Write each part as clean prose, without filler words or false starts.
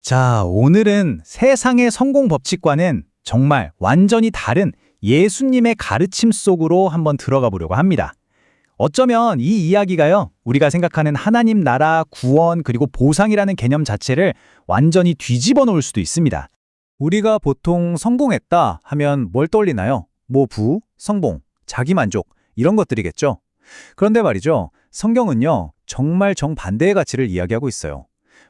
자, 오늘은 세상의 성공 법칙과는 정말 완전히 다른 예수님의 가르침 속으로 한번 들어가 보려고 합니다. 어쩌면 이 이야기가요, 우리가 생각하는 하나님 나라, 구원, 그리고 보상이라는 개념 자체를 완전히 뒤집어 놓을 수도 있습니다. 우리가 보통 성공했다 하면 뭘 떠올리나요? 뭐 성공, 자기만족, 이런 것들이겠죠. 그런데 말이죠, 성경은요, 정말 정반대의 가치를 이야기하고 있어요.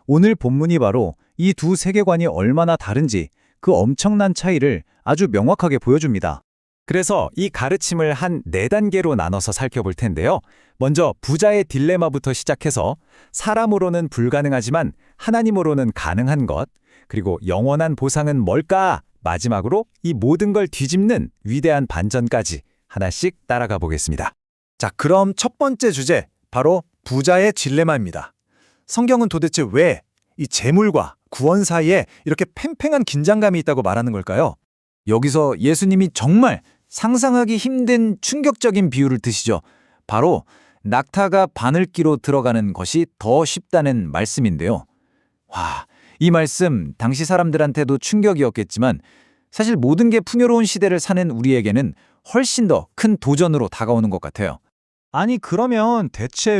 오늘 본문이 바로 이 두 세계관이 얼마나 다른지 그 엄청난 차이를 아주 명확하게 보여줍니다. 그래서 이 가르침을 한 4단계로 나눠서 살펴볼 텐데요. 먼저 부자의 딜레마부터 시작해서 사람으로는 불가능하지만 하나님으로는 가능한 것, 그리고 영원한 보상은 뭘까? 마지막으로 이 모든 걸 뒤집는 위대한 반전까지 하나씩 따라가 보겠습니다. 자, 그럼 첫 번째 주제, 바로 부자의 딜레마입니다. 성경은 도대체 왜 이 재물과 구원 사이에 이렇게 팽팽한 긴장감이 있다고 말하는 걸까요? 여기서 예수님이 정말 상상하기 힘든 충격적인 비유를 드시죠. 바로 낙타가 바늘기로 들어가는 것이 더 쉽다는 말씀인데요. 와, 이 말씀 당시 사람들한테도 충격이었겠지만 사실 모든 게 풍요로운 시대를 사는 우리에게는 훨씬 더 큰 도전으로 다가오는 것 같아요. 아니, 그러면 대체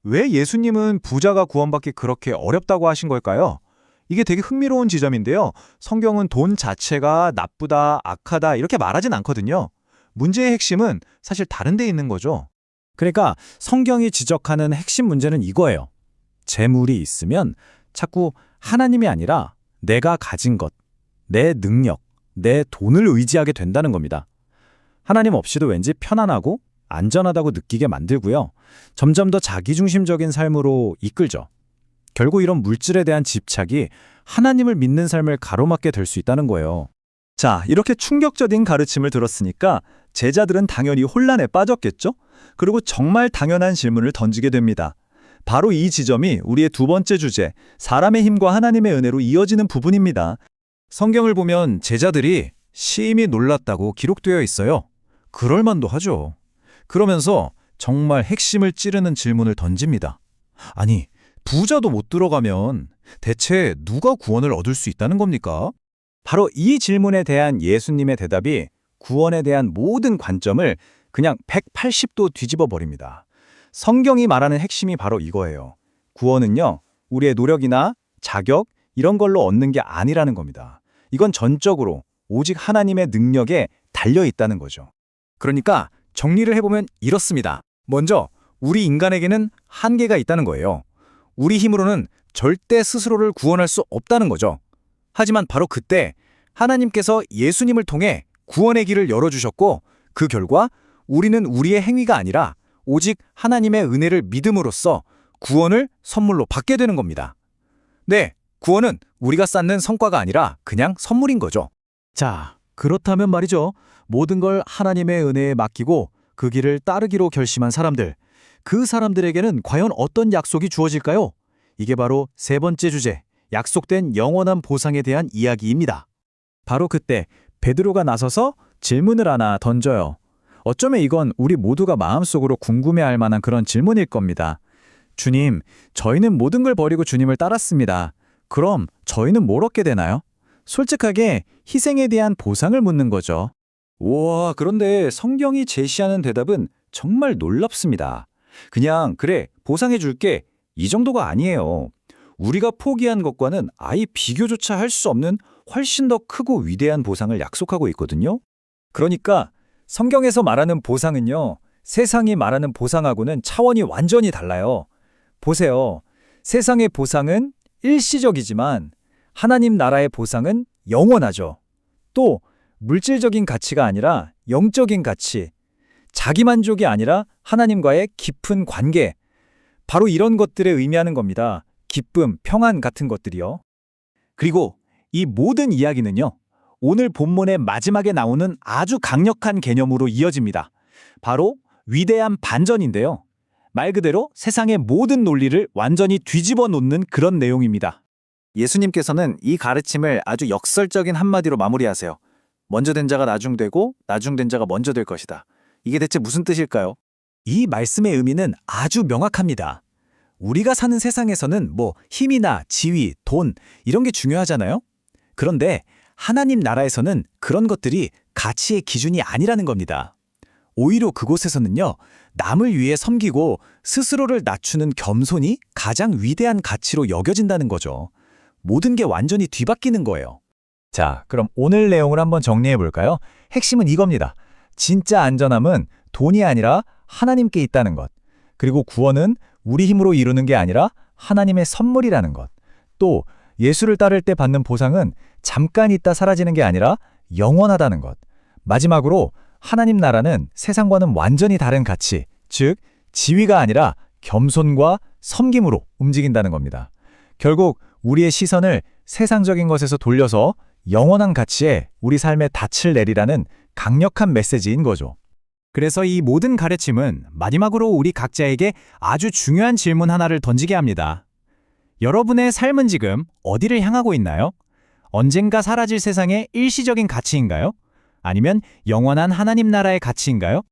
왜 예수님은 부자가 구원받기 그렇게 어렵다고 하신 걸까요? 이게 되게 흥미로운 지점인데요. 성경은 돈 자체가 나쁘다, 악하다 이렇게 말하진 않거든요. 문제의 핵심은 사실 다른 데 있는 거죠. 그러니까 성경이 지적하는 핵심 문제는 이거예요. 재물이 있으면 자꾸 하나님이 아니라 내가 가진 것, 내 능력, 내 돈을 의지하게 된다는 겁니다. 하나님 없이도 왠지 편안하고 안전하다고 느끼게 만들고요. 점점 더 자기중심적인 삶으로 이끌죠. 결국 이런 물질에 대한 집착이 하나님을 믿는 삶을 가로막게 될 수 있다는 거예요. 자, 이렇게 충격적인 가르침을 들었으니까 제자들은 당연히 혼란에 빠졌겠죠? 그리고 정말 당연한 질문을 던지게 됩니다. 바로 이 지점이 우리의 두 번째 주제, 사람의 힘과 하나님의 은혜로 이어지는 부분입니다. 성경을 보면 제자들이 심히 놀랐다고 기록되어 있어요. 그럴만도 하죠. 그러면서 정말 핵심을 찌르는 질문을 던집니다. 아니, 부자도 못 들어가면 대체 누가 구원을 얻을 수 있다는 겁니까? 바로 이 질문에 대한 예수님의 대답이 구원에 대한 모든 관점을 그냥 180도 뒤집어 버립니다. 성경이 말하는 핵심이 바로 이거예요. 구원은요, 우리의 노력이나 자격, 이런 걸로 얻는 게 아니라는 겁니다. 이건 전적으로 오직 하나님의 능력에 달려 있다는 거죠. 그러니까 정리를 해보면 이렇습니다. 먼저 우리 인간에게는 한계가 있다는 거예요. 우리 힘으로는 절대 스스로를 구원할 수 없다는 거죠. 하지만 바로 그때 하나님께서 예수님을 통해 구원의 길을 열어주셨고, 그 결과 우리는 우리의 행위가 아니라 오직 하나님의 은혜를 믿음으로써 구원을 선물로 받게 되는 겁니다. 네, 구원은 우리가 쌓는 성과가 아니라 그냥 선물인 거죠. 자, 그렇다면 말이죠. 모든 걸 하나님의 은혜에 맡기고 그 길을 따르기로 결심한 사람들, 그 사람들에게는 과연 어떤 약속이 주어질까요? 이게 바로 세 번째 주제, 약속된 영원한 보상에 대한 이야기입니다. 바로 그때 베드로가 나서서 질문을 하나 던져요. 어쩌면 이건 우리 모두가 마음속으로 궁금해할 만한 그런 질문일 겁니다. 주님, 저희는 모든 걸 버리고 주님을 따랐습니다. 그럼 저희는 뭘 얻게 되나요? 솔직하게 희생에 대한 보상을 묻는 거죠. 우와, 그런데 성경이 제시하는 대답은 정말 놀랍습니다. 그냥 그래, 보상해 줄게, 이 정도가 아니에요. 우리가 포기한 것과는 아예 비교조차 할 수 없는 훨씬 더 크고 위대한 보상을 약속하고 있거든요. 그러니까 성경에서 말하는 보상은요, 세상이 말하는 보상하고는 차원이 완전히 달라요. 보세요. 세상의 보상은 일시적이지만 하나님 나라의 보상은 영원하죠. 또 물질적인 가치가 아니라 영적인 가치, 자기만족이 아니라 하나님과의 깊은 관계, 바로 이런 것들에 의미하는 겁니다. 기쁨, 평안 같은 것들이요. 그리고 이 모든 이야기는요, 오늘 본문의 마지막에 나오는 아주 강력한 개념으로 이어집니다. 바로 위대한 반전인데요. 말 그대로 세상의 모든 논리를 완전히 뒤집어 놓는 그런 내용입니다. 예수님께서는 이 가르침을 아주 역설적인 한마디로 마무리하세요. 먼저 된 자가 나중되고 나중된 자가 먼저 될 것이다. 이게 대체 무슨 뜻일까요? 이 말씀의 의미는 아주 명확합니다. 우리가 사는 세상에서는 힘이나 지위, 돈 이런 게 중요하잖아요. 그런데 하나님 나라에서는 그런 것들이 가치의 기준이 아니라는 겁니다. 오히려 그곳에서는요, 남을 위해 섬기고 스스로를 낮추는 겸손이 가장 위대한 가치로 여겨진다는 거죠. 모든 게 완전히 뒤바뀌는 거예요. 자, 그럼 오늘 내용을 한번 정리해 볼까요? 핵심은 이겁니다. 진짜 안전함은 돈이 아니라 하나님께 있다는 것. 그리고 구원은 우리 힘으로 이루는 게 아니라 하나님의 선물이라는 것. 또 예수를 따를 때 받는 보상은 잠깐 있다 사라지는 게 아니라 영원하다는 것. 마지막으로 하나님 나라는 세상과는 완전히 다른 가치, 즉 지위가 아니라 겸손과 섬김으로 움직인다는 겁니다. 결국 우리의 시선을 세상적인 것에서 돌려서 영원한 가치에 우리 삶의 닻을 내리라는 강력한 메시지인 거죠. 그래서 이 모든 가르침은 마지막으로 우리 각자에게 아주 중요한 질문 하나를 던지게 합니다. 여러분의 삶은 지금 어디를 향하고 있나요? 언젠가 사라질 세상의 일시적인 가치인가요? 아니면 영원한 하나님 나라의 가치인가요?